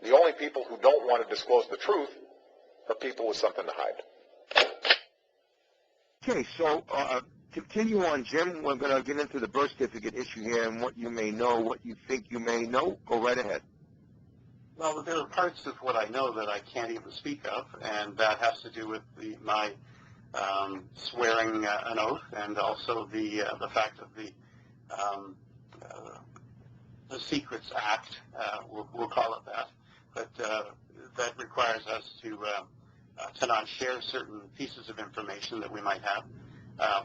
The only people who don't want to disclose the truth are people with something to hide. Okay, so continue on, Jim. We're going to get into the birth certificate issue here and what you may know, what you think you may know. Go right ahead. Well, there are parts of what I know that I can't even speak of, and that has to do with my swearing an oath, and also the fact of the Secrets Act, we'll call it that, but that requires us to not share certain pieces of information that we might have.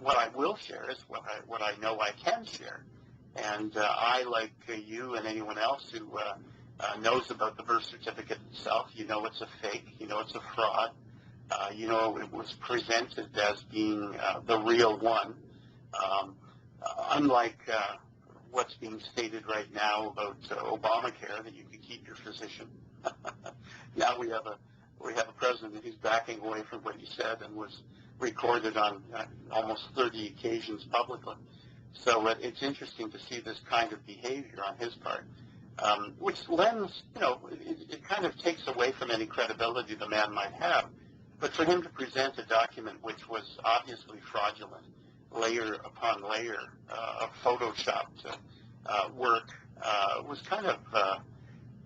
What I will share is what I know I can share, and I, like you and anyone else who knows about the birth certificate itself, you know it's a fake, you know it's a fraud, you know it was presented as being the real one, unlike what's being stated right now about Obamacare, that you can keep your physician. Now we have a president who's backing away from what he said and was recorded on almost 30 occasions publicly. So it's interesting to see this kind of behavior on his part, which lends, it kind of takes away from any credibility the man might have. But for him to present a document which was obviously fraudulent, layer upon layer of photoshopped work, was kind of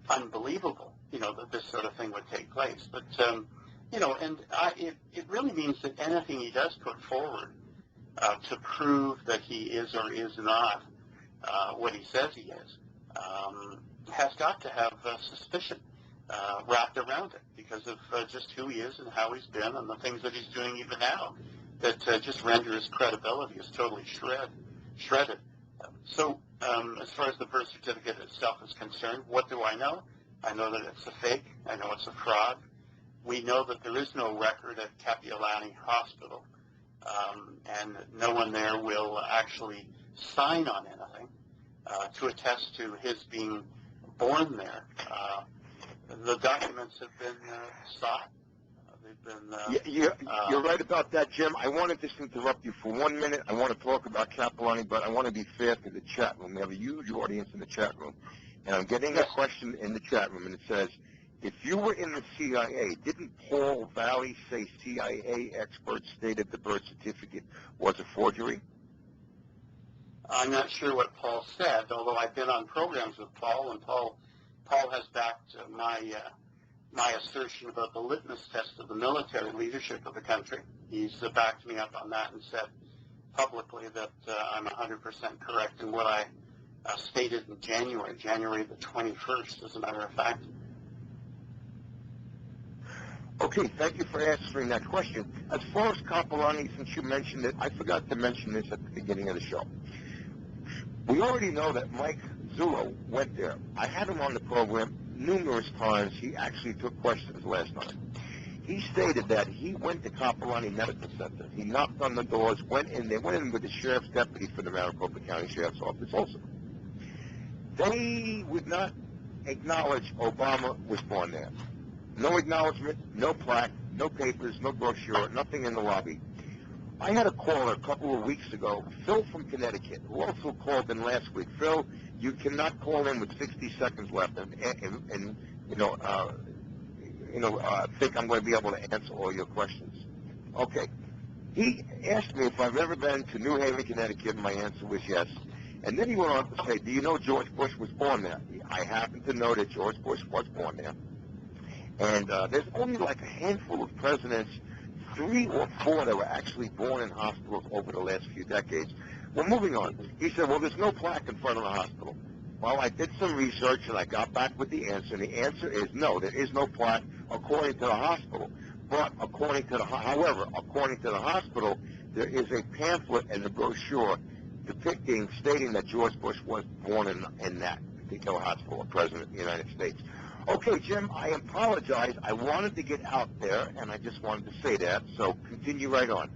unbelievable, that this sort of thing would take place. But, it really means that anything he does put forward to prove that he is or is not what he says he is, has got to have suspicion wrapped around it because of just who he is and how he's been and the things that he's doing even now that just render his credibility is totally shredded. So as far as the birth certificate itself is concerned, what do I know? I know that it's a fake. I know it's a fraud. We know that there is no record at Kapiolani Hospital, and no one there will actually sign on anything to attest to his being born there. The documents have been sought. You're right about that, Jim. I want to just interrupt you for 1 minute. I want to talk about Kapiolani, but I want to be fair to the chat room. We have a huge audience in the chat room. And I'm getting a question in the chat room, and it says, if you were in the CIA, didn't Paul Valley say CIA experts stated the birth certificate was a forgery? I'm not sure what Paul said, although I've been on programs with Paul, and Paul has backed my assertion about the litmus test of the military leadership of the country. He's backed me up on that and said publicly that I'm 100% correct in what I stated in January the 21st, as a matter of fact. Okay, thank you for answering that question. As far as Kapiolani, since you mentioned it, I forgot to mention this at the beginning of the show. We already know that Mike Zullo went there. I had him on the program numerous times. He actually took questions last night. He stated that he went to Kapiolani Medical Center. He knocked on the doors, went in. They went in with the sheriff's deputy for the Maricopa County Sheriff's Office also. They would not acknowledge Obama was born there. No acknowledgement, no plaque, no papers, no brochure, nothing in the lobby. I had a caller a couple of weeks ago, Phil from Connecticut, who also called in last week. Phil, you cannot call in with 60 seconds left and think I'm going to be able to answer all your questions. Okay. He asked me if I've ever been to New Haven, Connecticut, and my answer was yes. And then he went on to say, do you know George Bush was born there? I happen to know that George Bush was born there. And there's only like a handful of presidents, 3 or 4 that were actually born in hospitals over the last few decades. Well, moving on. He said, well, there's no plaque in front of the hospital. Well, I did some research, and I got back with the answer, and the answer is no, there is no plaque according to the hospital. But according to the hospital, there is a pamphlet and a brochure stating that George Bush was born in that particular hospital, a president of the United States. Okay, Jim, I apologize. I wanted to get out there, and I just wanted to say that, so continue right on.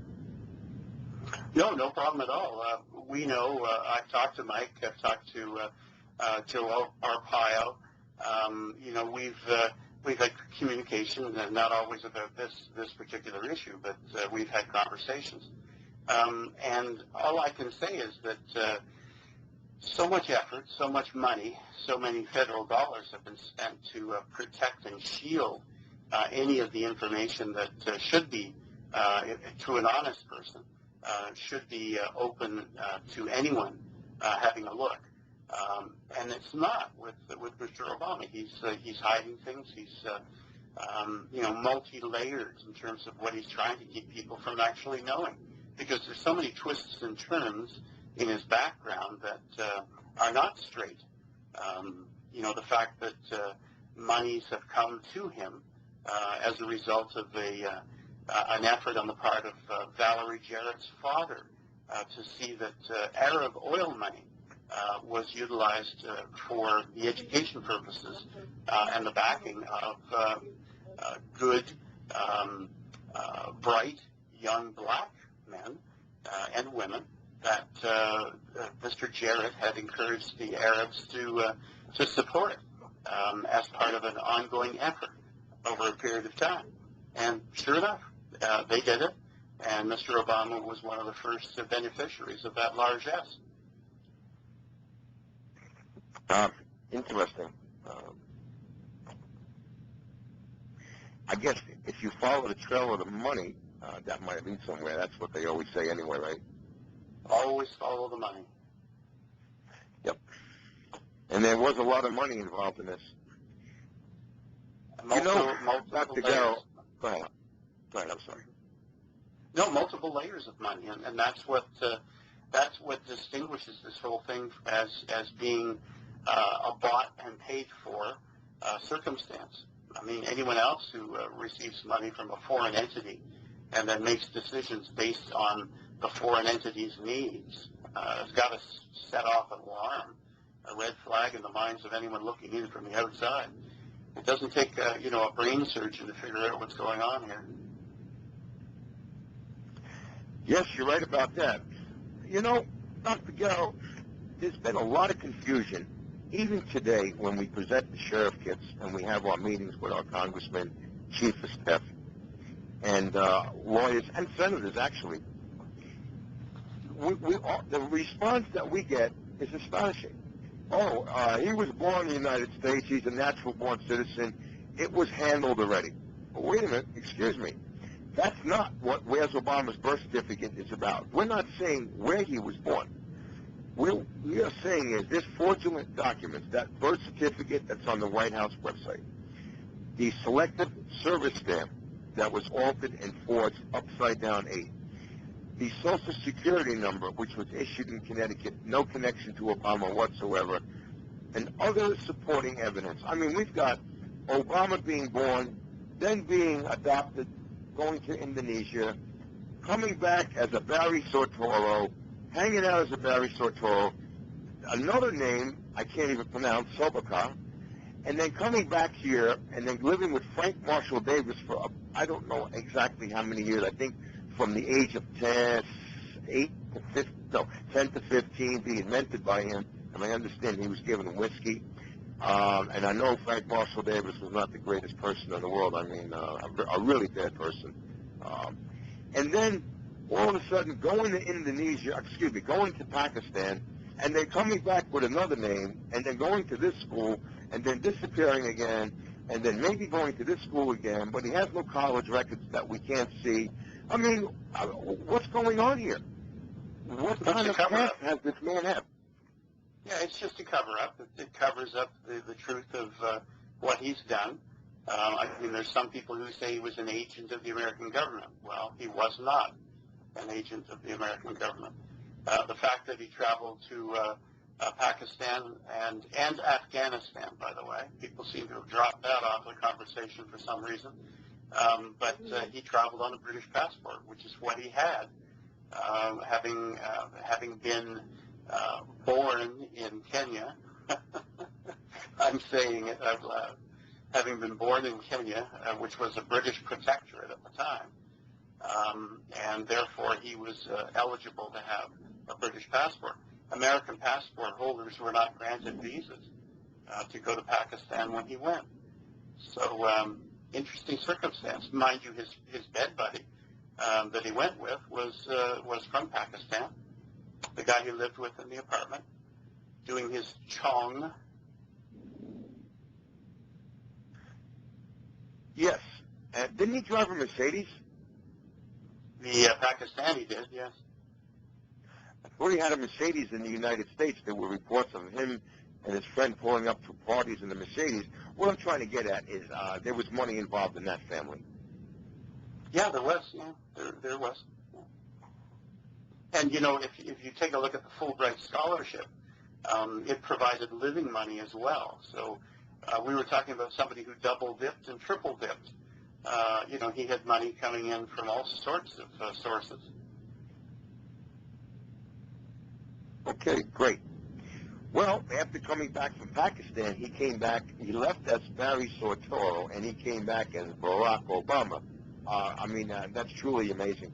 No problem at all. We know, I've talked to Mike, I've talked to Joe Arpaio. We've had communication, and not always about this particular issue, but we've had conversations. And all I can say is that So much effort, so much money, so many federal dollars have been spent to protect and shield any of the information that should be, to an honest person, should be open to anyone having a look. And it's not with Mr. Obama. He's hiding things. He's multi-layered in terms of what he's trying to keep people from actually knowing, because there's so many twists and turns in his background that are not straight. The fact that monies have come to him as a result of an effort on the part of Valerie Jarrett's father to see that Arab oil money was utilized for the education purposes and the backing of good, bright, young black men and women that Mr. Jarrett had encouraged the Arabs to support as part of an ongoing effort over a period of time. And sure enough, they did it, and Mr. Obama was one of the first beneficiaries of that largesse. Interesting. I guess if you follow the trail of the money, that might lead somewhere. That's what they always say anyway, right? Always follow the money. Yep. And there was a lot of money involved in this. Dr. Garrow, go ahead. I'm sorry. No, multiple layers of money, and that's what distinguishes this whole thing as being a bought and paid for circumstance. I mean, anyone else who receives money from a foreign entity and then makes decisions based on the foreign entity's needs has got to set off an alarm, a red flag in the minds of anyone looking in from the outside. It doesn't take a brain surgeon to figure out what's going on here. Yes, you're right about that. Dr. Garrow, there's been a lot of confusion, even today when we present the sheriff kits and we have our meetings with our congressmen, chief of staff, and lawyers and senators, actually. The response that we get is astonishing. He was born in the United States. He's a natural-born citizen. It was handled already. But wait a minute. Excuse me. That's not what Where's Obama's birth certificate is about. We're not saying where he was born. What we are saying is this fraudulent documents, that birth certificate that's on the White House website, the selective service stamp that was altered and forged upside down 8, the Social Security number, which was issued in Connecticut, no connection to Obama whatsoever, and other supporting evidence. I mean, we've got Obama being born, then being adopted, going to Indonesia, coming back as a Barry Soetoro, hanging out as a Barry Soetoro, another name I can't even pronounce, Sobaka, and then coming back here and then living with Frank Marshall Davis for I don't know exactly how many years. I think from the age of 10 to 15, being mentored by him, and I understand he was given whiskey. And I know Frank Marshall Davis was not the greatest person in the world. I mean, a really bad person. And then all of a sudden going to Pakistan, and then coming back with another name, and then going to this school, and then disappearing again, and then maybe going to this school again, but he has no college records that we can't see. I mean, what's going on here? What kind of past has this man had? Yeah, it's just a cover-up. It covers up the truth of what he's done. I mean, there's some people who say he was an agent of the American government. Well, he was not an agent of the American government. The fact that he traveled to Pakistan and Afghanistan, by the way, people seem to have dropped that off the conversation for some reason. But he traveled on a British passport, which is what he had, having been born in Kenya. I'm saying it out loud. Having been born in Kenya, which was a British protectorate at the time, and therefore he was eligible to have a British passport. American passport holders were not granted visas to go to Pakistan when he went. So interesting circumstance. Mind you, his bed buddy that he went with was from Pakistan, the guy he lived with in the apartment. doing his chong. Yes. And didn't he drive a Mercedes? The Pakistani did, yes. I thought he had a Mercedes in the United States. There were reports of him and his friend pulling up to parties in the Mercedes. What I'm trying to get at is there was money involved in that family. Yeah, there was. Yeah, there was. Yeah. And, you know, if you take a look at the Fulbright Scholarship, it provided living money as well. So we were talking about somebody who double-dipped and triple-dipped. You know, he had money coming in from all sorts of sources. Okay, great. Well, after coming back from Pakistan, he came back, he left as Barry Soetoro, and he came back as Barack Obama. I mean, that's truly amazing.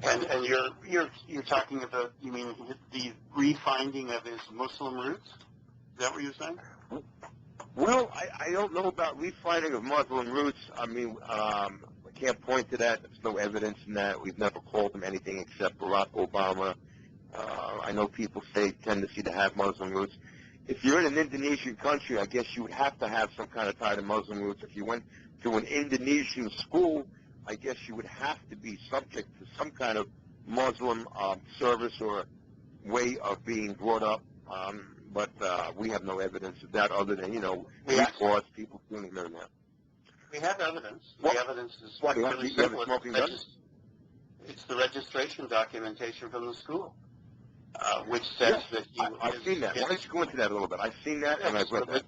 And you're talking about, you mean the refinding of his Muslim roots? Is that what you're saying? Well, I don't know about refining of Muslim roots. I mean, I can't point to that. There's no evidence in that. We've never called him anything except Barack Obama. I know people say tendency to have Muslim roots. If you're in an Indonesian country, I guess you would have to have some kind of tie to Muslim roots. If you went to an Indonesian school, I guess you would have to be subject to some kind of Muslim service or way of being brought up. But we have no evidence of that other than, you know, reports, people doing that. We have evidence. What? The evidence is What, really you have simple. a smoking gun? It's the registration documentation from the school, which says that he... I've seen that. Why don't you go into that a little bit? I've seen that and I've read that.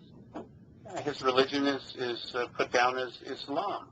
His religion is put down as Islam.